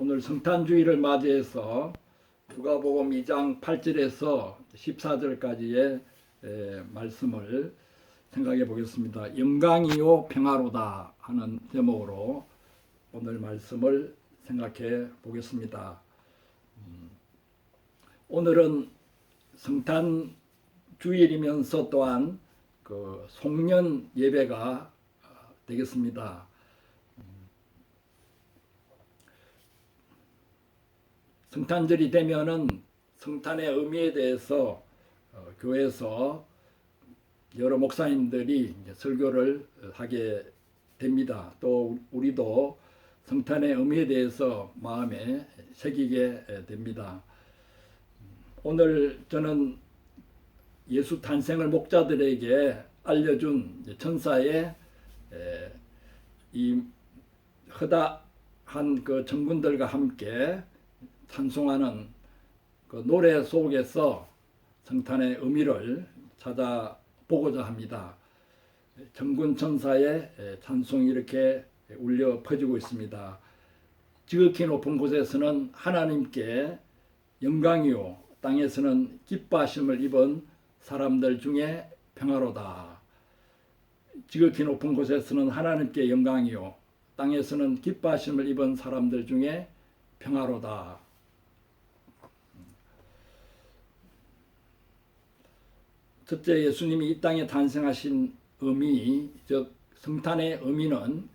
오늘 성탄주의를 맞이해서 누가복음 2장 8절에서 14절까지의 말씀을 생각해 보겠습니다. 영광이요 평화로다 하는 제목으로 오늘 말씀을 생각해 보겠습니다. 오늘은 성탄주일이면서 또한 그 송년 예배가 되겠습니다. 성탄절이 되면은 성탄의 의미에 대해서 교회에서 여러 목사님들이 설교를 하게 됩니다. 또 우리도 성탄의 의미에 대해서 마음에 새기게 됩니다. 오늘 저는 예수 탄생을 목자들에게 알려준 천사의 이 허다한 그 정군들과 함께 찬송하는 그 노래 속에서 성탄의 의미를 찾아보고자 합니다. 정군 천사의 찬송이 이렇게 울려 퍼지고 있습니다. 지극히 높은 곳에서는 하나님께 영광이요 땅에서는 기뻐하심을 입은 사람들 중에 평화로다. 지극히 높은 곳에서는 하나님께 영광이요 땅에서는 기뻐하심을 입은 사람들 중에 평화로다. 첫째, 예수님이 이 땅에 탄생하신 의미, 즉 성탄의 의미는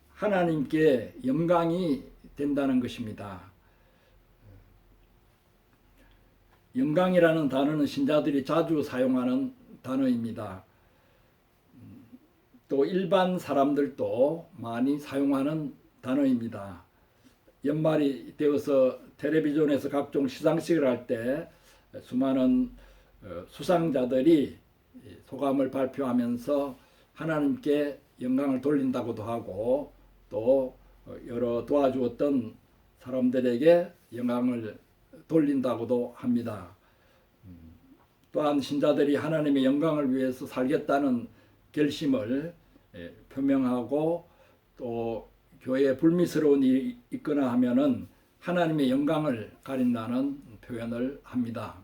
하나님께 영광이 된다는 것입니다. 영광이라는 단어는 신자들이 자주 사용하는 단어입니다. 또 일반 사람들도 많이 사용하는 단어입니다. 연말이 되어서 텔레비전에서 각종 시상식을 할 때 수많은 수상자들이 소감을 발표하면서 하나님께 영광을 돌린다고도 하고 또 여러 도와주었던 사람들에게 영광을 돌린다고도 합니다. 또한 신자들이 하나님의 영광을 위해서 살겠다는 결심을 표명하고 또 교회에 불미스러운 일이 있거나 하면은 하나님의 영광을 가린다는 표현을 합니다.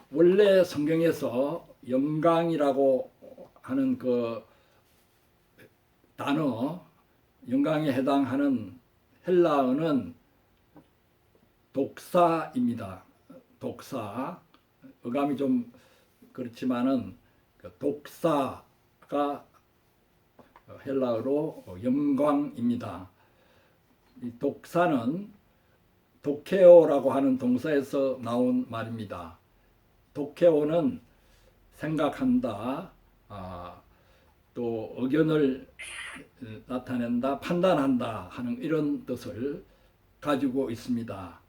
원래 성경에서 영광이라고 하는 그 단어, 영광에 해당하는 헬라어는 독사입니다. 독사. 어감이 좀 그렇지만은 독사가 헬라어로 영광입니다. 이 독사는 도케오라고 하는 동사에서 나온 말입니다. 도케오는 생각한다, 또 의견을 나타낸다, 판단한다 하는 이런 뜻을 가지고 있습니다.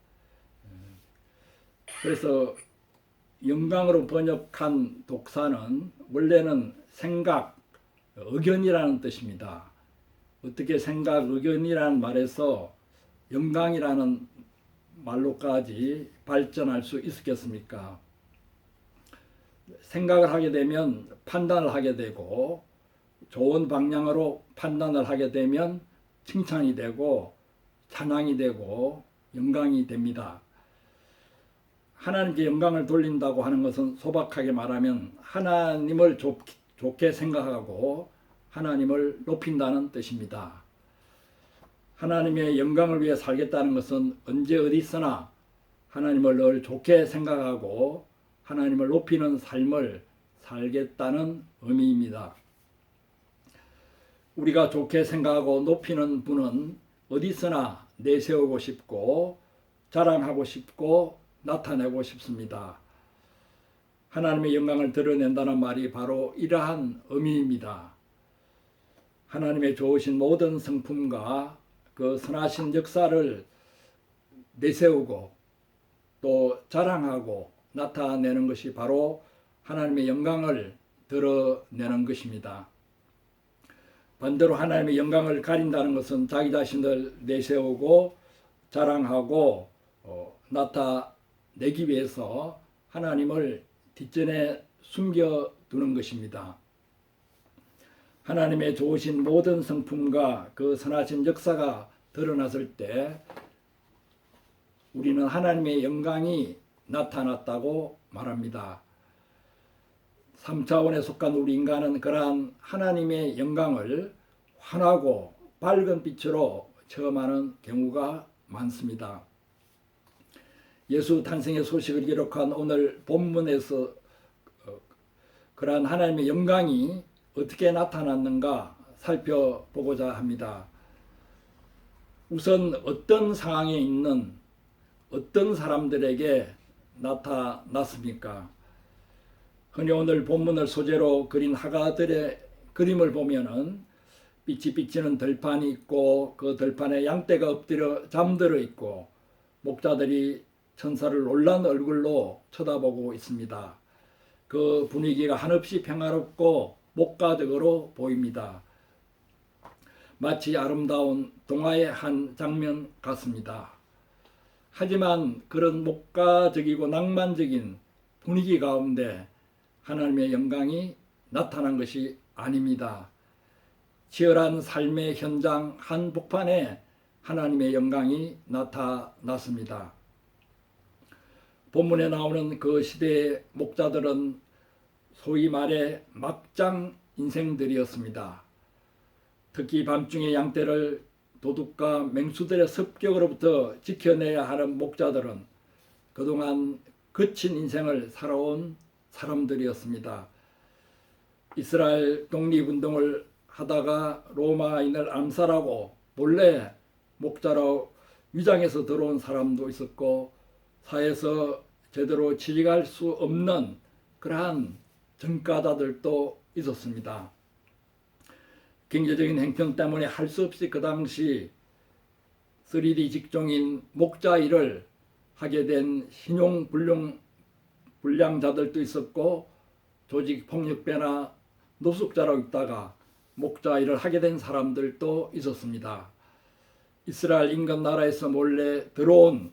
그래서 영광으로 번역한 독사는 원래는 생각, 의견이라는 뜻입니다. 어떻게 생각, 의견이라는 말에서 영광이라는 말로까지 발전할 수 있었겠습니까? 생각을 하게 되면 판단을 하게 되고 좋은 방향으로 판단을 하게 되면 칭찬이 되고 찬양이 되고 영광이 됩니다. 하나님께 영광을 돌린다고 하는 것은 소박하게 말하면 하나님을 좋게 생각하고 하나님을 높인다는 뜻입니다. 하나님의 영광을 위해 살겠다는 것은 언제 어디서나 하나님을 늘 좋게 생각하고 하나님을 높이는 삶을 살겠다는 의미입니다. 우리가 좋게 생각하고 높이는 분은 어디서나 내세우고 싶고 자랑하고 싶고 나타내고 싶습니다. 하나님의 영광을 드러낸다는 말이 바로 이러한 의미입니다. 하나님의 좋으신 모든 성품과 그 선하신 역사를 내세우고 또 자랑하고 나타내는 것이 바로 하나님의 영광을 드러내는 것입니다. 반대로 하나님의 영광을 가린다는 것은 자기 자신을 내세우고 자랑하고 나타내기 위해서 하나님을 뒷전에 숨겨두는 것입니다. 하나님의 좋으신 모든 성품과 그 선하신 역사가 드러났을 때 우리는 하나님의 영광이 나타났다고 말합니다. 3차원에 속한 우리 인간은 그러한 하나님의 영광을 환하고 밝은 빛으로 체험하는 경우가 많습니다. 예수 탄생의 소식을 기록한 오늘 본문에서 그러한 하나님의 영광이 어떻게 나타났는가 살펴보고자 합니다. 우선 어떤 상황에 있는 어떤 사람들에게 나타났습니까? 흔히 오늘 본문을 소재로 그린 화가들의 그림을 보면은 빛이 비치는 들판이 있고 그 들판에 양떼가 엎드려 잠들어 있고 목자들이 천사를 놀란 얼굴로 쳐다보고 있습니다. 그 분위기가 한없이 평화롭고 목가적으로 보입니다. 마치 아름다운 동화의 한 장면 같습니다. 하지만 그런 목가적이고 낭만적인 분위기 가운데 하나님의 영광이 나타난 것이 아닙니다. 치열한 삶의 현장 한복판에 하나님의 영광이 나타났습니다. 본문에 나오는 그 시대의 목자들은 소위 말해 막장 인생들이었습니다. 특히 밤중에 양떼를 도둑과 맹수들의 습격으로부터 지켜내야 하는 목자들은 그동안 거친 인생을 살아온 사람들이었습니다. 이스라엘 독립운동을 하다가 로마인을 암살하고 몰래 목자로 위장해서 들어온 사람도 있었고 사회에서 제대로 취직할 수 없는 그러한 정가자들도 있었습니다. 경제적인 행편 때문에 할 수 없이 그 당시 3D 직종인 목자 일을 하게 된 신용 불량자들도 있었고 조직 폭력배나 노숙자로 있다가 목자 일을 하게 된 사람들도 있었습니다. 이스라엘 인근 나라에서 몰래 들어온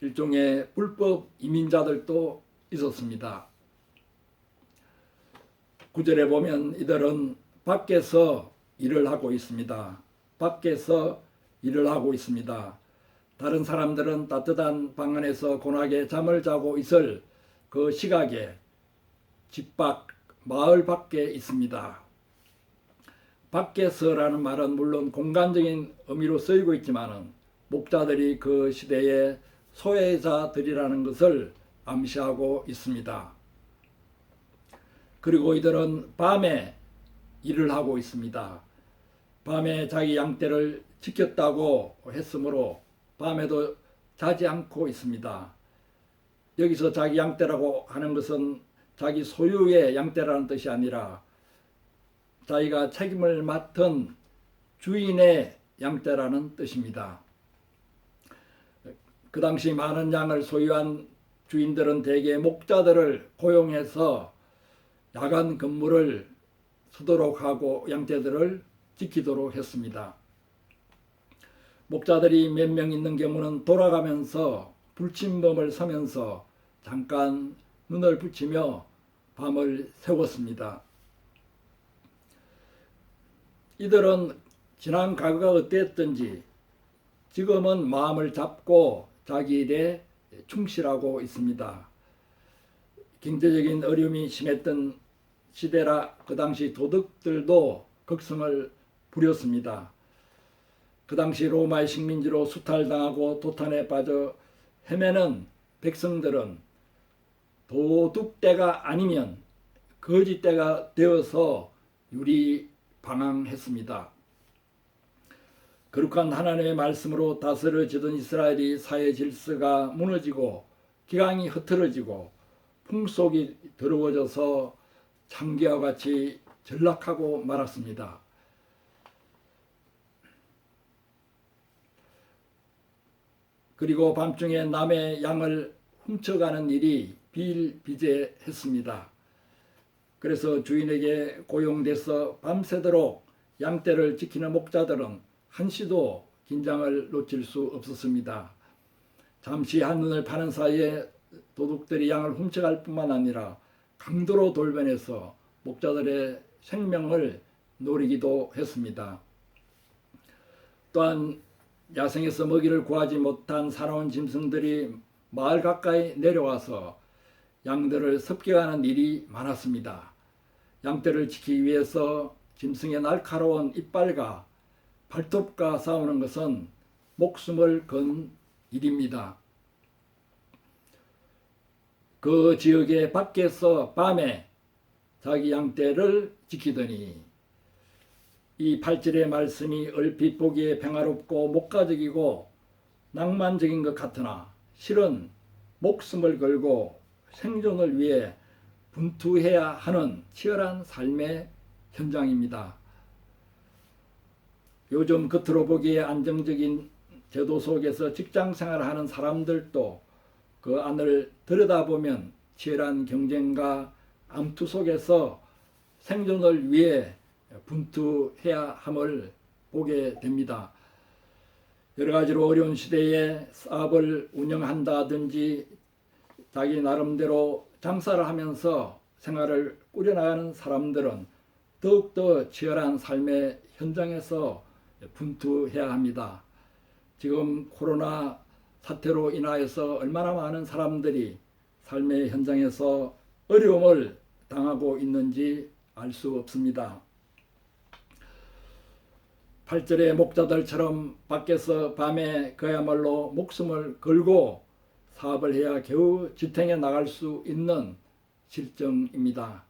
일종의 불법 이민자들도 있었습니다. 9절에 보면 이들은 밖에서 일을 하고 있습니다. 밖에서 일을 하고 있습니다. 다른 사람들은 따뜻한 방 안에서 고나게 잠을 자고 있을 그 시각에 집 밖, 마을 밖에 있습니다. 밖에서라는 말은 물론 공간적인 의미로 쓰이고 있지만 목자들이 그 시대의 소외자들이라는 것을 암시하고 있습니다. 그리고 이들은 밤에 일을 하고 있습니다. 밤에 자기 양떼를 지켰다고 했으므로 밤에도 자지 않고 있습니다. 여기서 자기 양떼라고 하는 것은 자기 소유의 양떼라는 뜻이 아니라 자기가 책임을 맡은 주인의 양떼라는 뜻입니다. 그 당시 많은 양을 소유한 주인들은 대개 목자들을 고용해서 야간 근무를 서도록 하고 양떼들을 지키도록 했습니다. 목자들이 몇 명 있는 경우는 돌아가면서 불침범을 서면서 잠깐 눈을 붙이며 밤을 새웠습니다. 이들은 지난 과거가 어땠든지 지금은 마음을 잡고 자기 일에 충실하고 있습니다. 경제적인 어려움이 심했던 시대라 그 당시 도둑들도 극성을 부렸습니다. 그 당시 로마의 식민지로 수탈당하고 도탄에 빠져 헤매는 백성들은 도둑떼가 아니면 거짓떼가 되어서 유리방황했습니다. 거룩한 하나님의 말씀으로 다스려지던 이스라엘이 사회 질서가 무너지고 기강이 흐트러지고 풍속이 더러워져서 창기와 같이 전락하고 말았습니다. 그리고 밤중에 남의 양을 훔쳐가는 일이 비일비재했습니다. 그래서 주인에게 고용돼서 밤새도록 양떼를 지키는 목자들은 한시도 긴장을 놓칠 수 없었습니다. 잠시 한눈을 파는 사이에 도둑들이 양을 훔쳐갈 뿐만 아니라 강도로 돌변해서 목자들의 생명을 노리기도 했습니다. 또한 야생에서 먹이를 구하지 못한 사나운 짐승들이 마을 가까이 내려와서 양들을 습격하는 일이 많았습니다. 양떼를 지키기 위해서 짐승의 날카로운 이빨과 발톱과 싸우는 것은 목숨을 건 일입니다. 그 지역의 밖에서 밤에 자기 양떼를 지키더니 이 8절의 말씀이 얼핏 보기에 평화롭고 목가적이고 낭만적인 것 같으나 실은 목숨을 걸고 생존을 위해 분투해야 하는 치열한 삶의 현장입니다. 요즘 겉으로 보기에 안정적인 제도 속에서 직장 생활을 하는 사람들도 그 안을 들여다보면 치열한 경쟁과 암투 속에서 생존을 위해 분투해야 함을 보게 됩니다. 여러 가지로 어려운 시대에 사업을 운영한다든지 자기 나름대로 장사를 하면서 생활을 꾸려나가는 사람들은 더욱더 치열한 삶의 현장에서 분투해야 합니다. 지금 코로나 사태로 인하여서 얼마나 많은 사람들이 삶의 현장에서 어려움을 당하고 있는지 알 수 없습니다. 8절의 목자들처럼 밖에서 밤에 그야말로 목숨을 걸고 사업을 해야 겨우 지탱해 나갈 수 있는 실정입니다.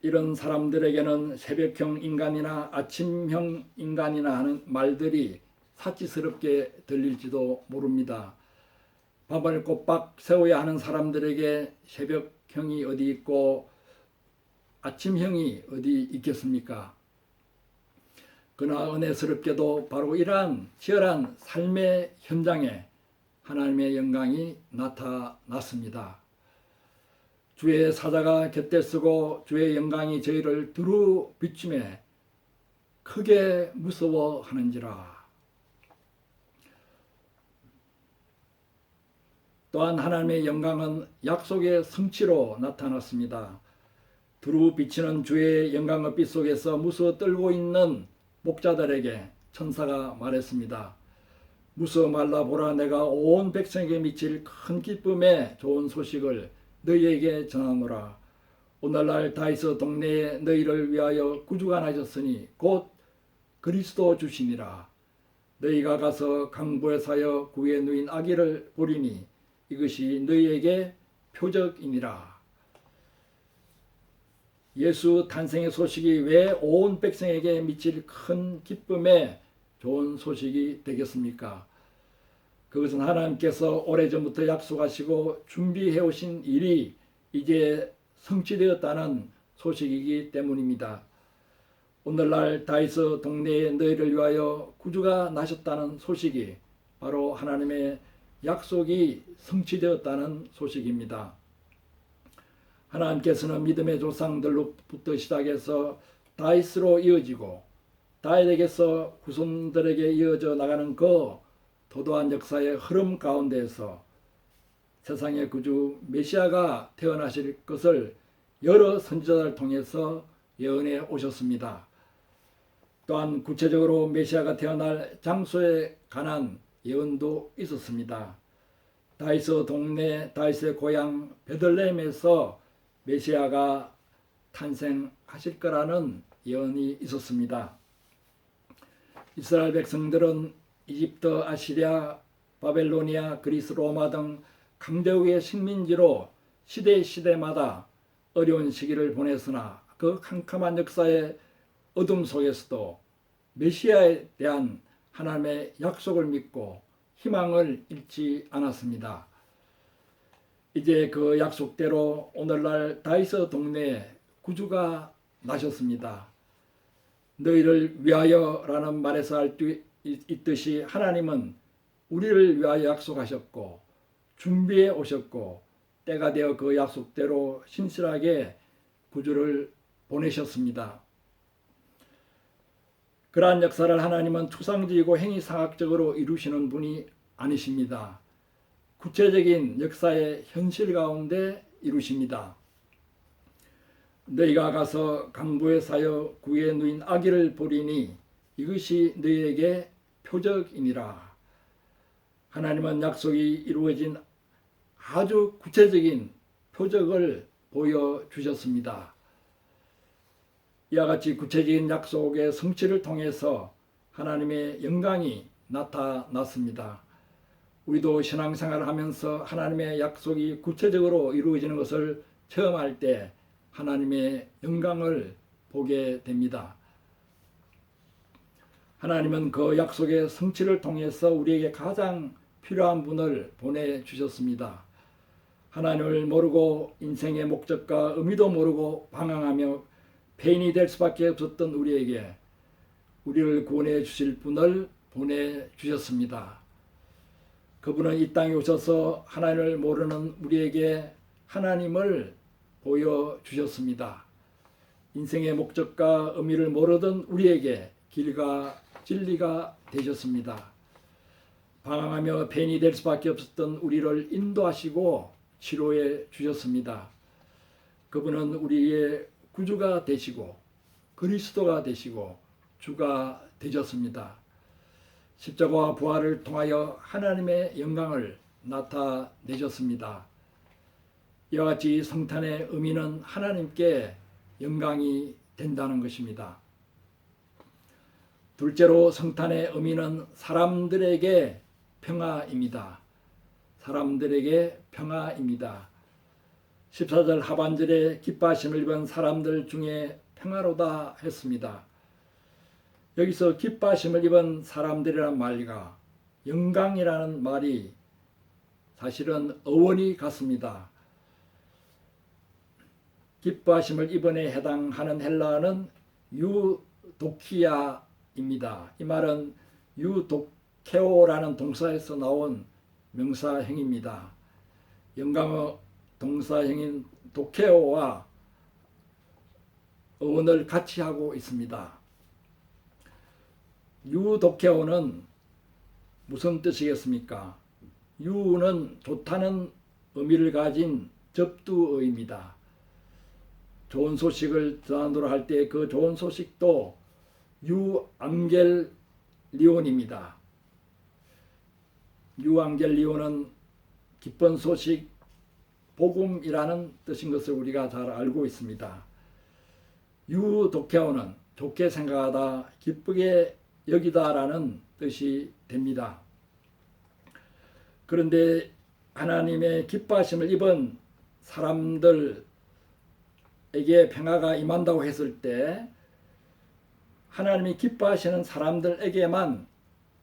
이런 사람들에게는 새벽형 인간이나 아침형 인간이나 하는 말들이 사치스럽게 들릴지도 모릅니다. 밤을 꼬박 세워야 하는 사람들에게 새벽형이 어디 있고 아침형이 어디 있겠습니까? 그러나 은혜스럽게도 바로 이러한 치열한 삶의 현장에 하나님의 영광이 나타났습니다. 주의 사자가 곁에 서고 주의 영광이 저희를 두루 비추매 크게 무서워하는지라. 또한 하나님의 영광은 약속의 성취로 나타났습니다. 두루 비치는 주의 영광의 빛 속에서 무서워 떨고 있는 목자들에게 천사가 말했습니다. 무서워 말라 보라, 내가 온 백성에게 미칠 큰 기쁨의 좋은 소식을 너희에게 전하노라. 오늘날 다윗의 동네에 너희를 위하여 구주가 나셨으니 곧 그리스도 주시니라. 너희가 가서 강보에 사여 구에 누인 아기를 보리니 이것이 너희에게 표적이니라. 예수 탄생의 소식이 왜 온 백성에게 미칠 큰 기쁨의 좋은 소식이 되겠습니까? 그것은 하나님께서 오래전부터 약속하시고 준비해 오신 일이 이제 성취되었다는 소식이기 때문입니다. 오늘날 다윗의 동네에 너희를 위하여 구주가 나셨다는 소식이 바로 하나님의 약속이 성취되었다는 소식입니다. 하나님께서는 믿음의 조상들로부터 시작해서 다윗으로 이어지고 다윗에게서 후손들에게 이어져 나가는 그 도도한 역사의 흐름 가운데에서 세상의 구주 메시아가 태어나실 것을 여러 선지자를 통해서 예언해 오셨습니다. 또한 구체적으로 메시아가 태어날 장소에 관한 예언도 있었습니다. 다윗의 동네, 다윗의 고향 베들레헴에서 메시아가 탄생하실 거라는 예언이 있었습니다. 이스라엘 백성들은 이집트, 아시리아, 바벨로니아, 그리스, 로마 등 강대국의 식민지로 시대마다 어려운 시기를 보냈으나 그 캄캄한 역사의 어둠 속에서도 메시아에 대한 하나님의 약속을 믿고 희망을 잃지 않았습니다. 이제 그 약속대로 오늘날 다윗의 동네에 구주가 나셨습니다. 너희를 위하여라는 말에서 알 수 있듯이 하나님은 우리를 위하여 약속하셨고 준비해 오셨고 때가 되어 그 약속대로 신실하게 구주를 보내셨습니다. 그러한 역사를 하나님은 추상적이고 행위상학적으로 이루시는 분이 아니십니다. 구체적인 역사의 현실 가운데 이루십니다. 너희가 가서 강부에 사여 구에 누인 아기를 보리니 이것이 너희에게 표적이니라. 하나님은 약속이 이루어진 아주 구체적인 표적을 보여주셨습니다. 이와 같이 구체적인 약속의 성취를 통해서 하나님의 영광이 나타났습니다. 우리도 신앙생활을 하면서 하나님의 약속이 구체적으로 이루어지는 것을 체험할 때 하나님의 영광을 보게 됩니다. 하나님은 그 약속의 성취를 통해서 우리에게 가장 필요한 분을 보내주셨습니다. 하나님을 모르고 인생의 목적과 의미도 모르고 방황하며 폐인이 될 수밖에 없었던 우리에게 우리를 구원해 주실 분을 보내주셨습니다. 그분은 이 땅에 오셔서 하나님을 모르는 우리에게 하나님을 보여주셨습니다. 인생의 목적과 의미를 모르던 우리에게 길과 진리가 되셨습니다. 방황하며 폐인이 될 수밖에 없었던 우리를 인도하시고 치료해 주셨습니다. 그분은 우리의 구주가 되시고 그리스도가 되시고 주가 되셨습니다. 십자가와 부활을 통하여 하나님의 영광을 나타내셨습니다. 이와 같이 성탄의 의미는 하나님께 영광이 된다는 것입니다. 둘째로 성탄의 의미는 사람들에게 평화입니다. 사람들에게 평화입니다. 14절 하반절에 기뻐하심을 입은 사람들 중에 평화로다 했습니다. 여기서 기뻐하심을 입은 사람들이란 말과 영광이라는 말이 사실은 어원이 같습니다. 기뻐하심을 입은에 해당하는 헬라어는 유도키아입니다. 이 말은 유도케오라는 동사에서 나온 명사형입니다. 영광의 동사형인 도케오와 어원을 같이 하고 있습니다. 유도케오는 무슨 뜻이겠습니까? 유는 좋다는 의미를 가진 접두어입니다. 좋은 소식을 전하도록 할 때 그 좋은 소식도 유앙겔리온입니다. 유앙겔리온은 기쁜 소식, 복음이라는 뜻인 것을 우리가 잘 알고 있습니다. 유도케오는 좋게 생각하다, 기쁘게 여기다라는 뜻이 됩니다. 그런데 하나님의 기뻐하심을 입은 사람들에게 평화가 임한다고 했을 때 하나님이 기뻐하시는 사람들에게만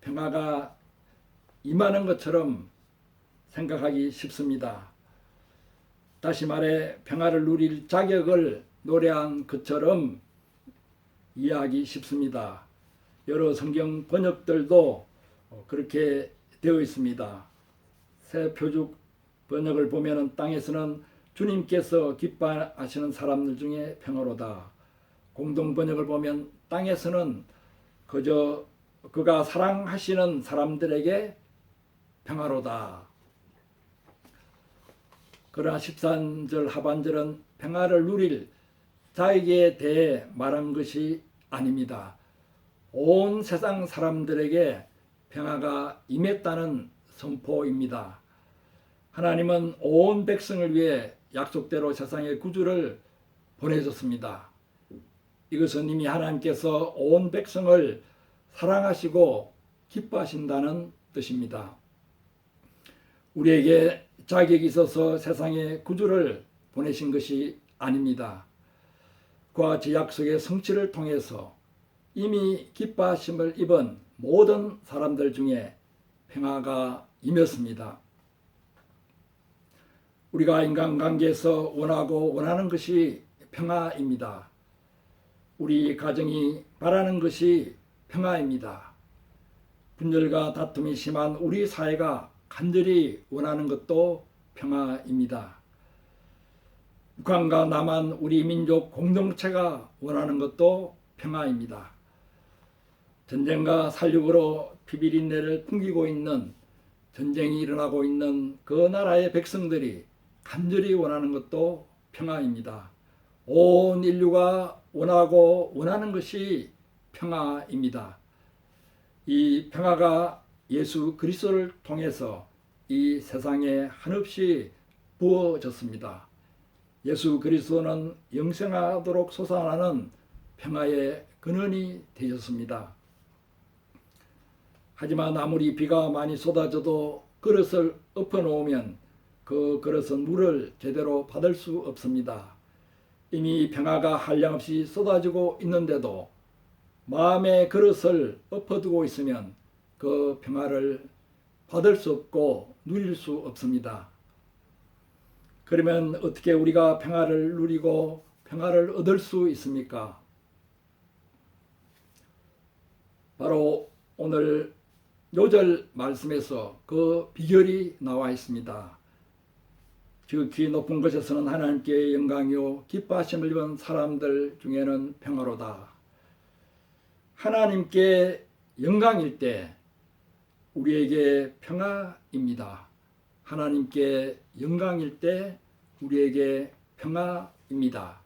평화가 임하는 것처럼 생각하기 쉽습니다. 다시 말해 평화를 누릴 자격을 노래한 것처럼 이해하기 쉽습니다. 여러 성경 번역들도 그렇게 되어 있습니다. 새 표준 번역을 보면 땅에서는 주님께서 기뻐하시는 사람들 중에 평화로다. 공동 번역을 보면 땅에서는 그저 그가 사랑하시는 사람들에게 평화로다. 그러나 13절 하반절은 평화를 누릴 자에게 대해 말한 것이 아닙니다. 온 세상 사람들에게 평화가 임했다는 선포입니다. 하나님은 온 백성을 위해 약속대로 세상의 구주를 보내셨습니다. 이것은 이미 하나님께서 온 백성을 사랑하시고 기뻐하신다는 뜻입니다. 우리에게 자격이 있어서 세상에 구주를 보내신 것이 아닙니다. 그와 같이 약속의 성취를 통해서 이미 기뻐하심을 입은 모든 사람들 중에 평화가 임했습니다. 우리가 인간관계에서 원하고 원하는 것이 평화입니다. 우리 가정이 바라는 것이 평화입니다. 분열과 다툼이 심한 우리 사회가 간절히 원하는 것도 평화입니다. 북한과 남한 우리 민족 공동체가 원하는 것도 평화입니다. 전쟁과 살육으로 피비린내를 풍기고 있는, 전쟁이 일어나고 있는 그 나라의 백성들이 간절히 원하는 것도 평화입니다. 온 인류가 원하고 원하는 것이 평화입니다. 이 평화가 예수 그리스도를 통해서 이 세상에 한없이 부어졌습니다. 예수 그리스도는 영생하도록 솟아나는 평화의 근원이 되셨습니다. 하지만 아무리 비가 많이 쏟아져도 그릇을 엎어놓으면 그 그릇은 물을 제대로 받을 수 없습니다. 이미 평화가 한량없이 쏟아지고 있는데도 마음의 그릇을 엎어두고 있으면 그 평화를 받을 수 없고 누릴 수 없습니다. 그러면 어떻게 우리가 평화를 누리고 평화를 얻을 수 있습니까? 바로 오늘 요절 말씀에서 그 비결이 나와 있습니다. 지극히 높은 곳에서는 하나님께 영광이요 기뻐하심을 입은 사람들 중에는 평화로다. 하나님께 영광일 때 우리에게 평화입니다. 하나님께 영광일 때 우리에게 평화입니다.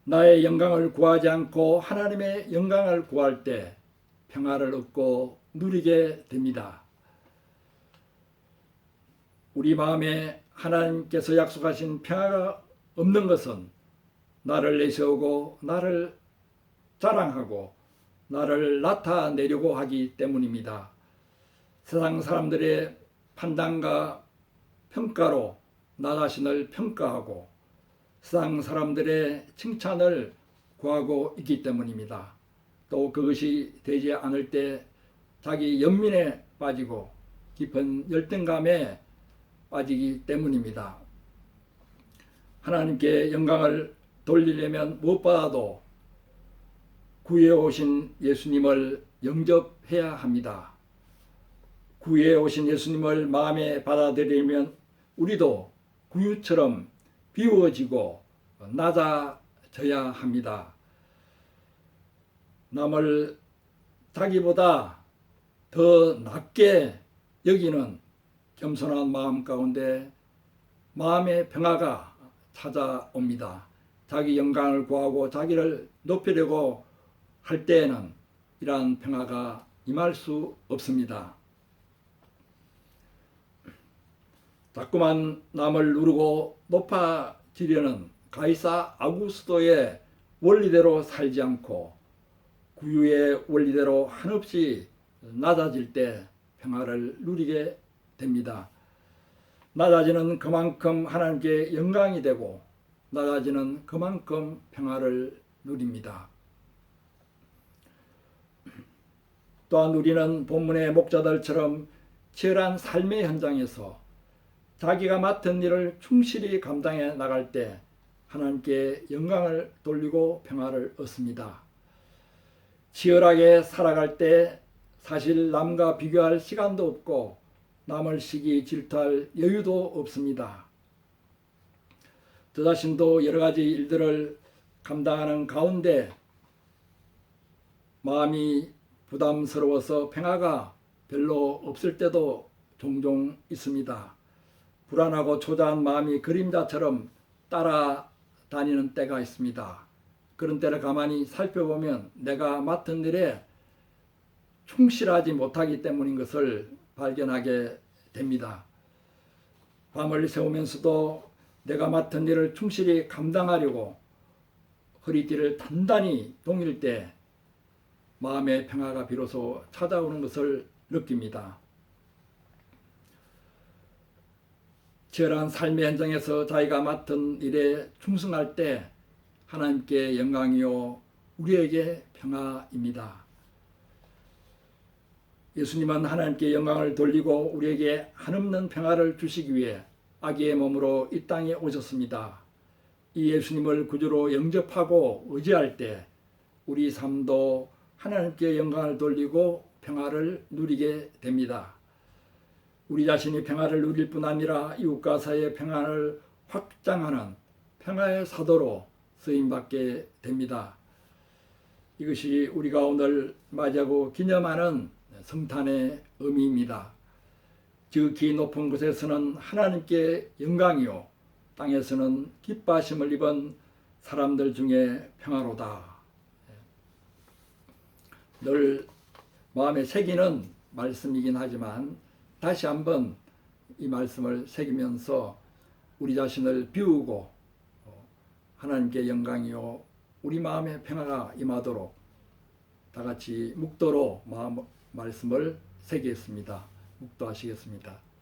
나의 영광을 구하지 않고 하나님의 영광을 구할 때 평화를 얻고 누리게 됩니다. 우리 마음에 하나님께서 약속하신 평화가 없는 것은 나를 내세우고 나를 자랑하고 나를 나타내려고 하기 때문입니다. 세상 사람들의 판단과 평가로 나 자신을 평가하고 세상 사람들의 칭찬을 구하고 있기 때문입니다. 또 그것이 되지 않을 때 자기 연민에 빠지고 깊은 열등감에 빠지기 때문입니다. 하나님께 영광을 돌리려면 무엇보다도 구해 오신 예수님을 영접해야 합니다. 구해 오신 예수님을 마음에 받아들이면 우리도 구유처럼 비워지고 낮아져야 합니다. 남을 자기보다 더 낮게 여기는 겸손한 마음 가운데 마음의 평화가 찾아옵니다. 자기 영광을 구하고 자기를 높이려고 할 때에는 이러한 평화가 임할 수 없습니다. 자꾸만 남을 누르고 높아지려는 가이사 아구스도의 원리대로 살지 않고 구유의 원리대로 한없이 낮아질 때 평화를 누리게 됩니다. 낮아지는 그만큼 하나님께 영광이 되고 낮아지는 그만큼 평화를 누립니다. 또한 우리는 본문의 목자들처럼 치열한 삶의 현장에서 자기가 맡은 일을 충실히 감당해 나갈 때 하나님께 영광을 돌리고 평화를 얻습니다. 치열하게 살아갈 때 사실 남과 비교할 시간도 없고 남을 시기 질투할 여유도 없습니다. 저 자신도 여러 가지 일들을 감당하는 가운데 마음이 부담스러워서 평화가 별로 없을 때도 종종 있습니다. 불안하고 초조한 마음이 그림자처럼 따라다니는 때가 있습니다. 그런 때를 가만히 살펴보면 내가 맡은 일에 충실하지 못하기 때문인 것을 발견하게 됩니다. 밤을 새우면서도 내가 맡은 일을 충실히 감당하려고 허리띠를 단단히 동일 때 마음의 평화가 비로소 찾아오는 것을 느낍니다. 치열한 삶의 현장에서 자기가 맡은 일에 충성할 때 하나님께 영광이요 우리에게 평화입니다. 예수님은 하나님께 영광을 돌리고 우리에게 한없는 평화를 주시기 위해 아기의 몸으로 이 땅에 오셨습니다. 이 예수님을 구주로 영접하고 의지할 때 우리 삶도 하나님께 영광을 돌리고 평화를 누리게 됩니다. 우리 자신이 평화를 누릴 뿐 아니라 이웃과 사이의 평화를 확장하는 평화의 사도로 쓰임받게 됩니다. 이것이 우리가 오늘 맞이하고 기념하는 성탄의 의미입니다. 지극히 높은 곳에서는 하나님께 영광이요 땅에서는 기뻐하심을 입은 사람들 중에 평화로다. 늘 마음에 새기는 말씀이긴 하지만 다시 한번 이 말씀을 새기면서 우리 자신을 비우고 하나님께 영광이요 우리 마음에 평화가 임하도록 다 같이 묵도로 말씀을 새기겠습니다. 묵도하시겠습니다.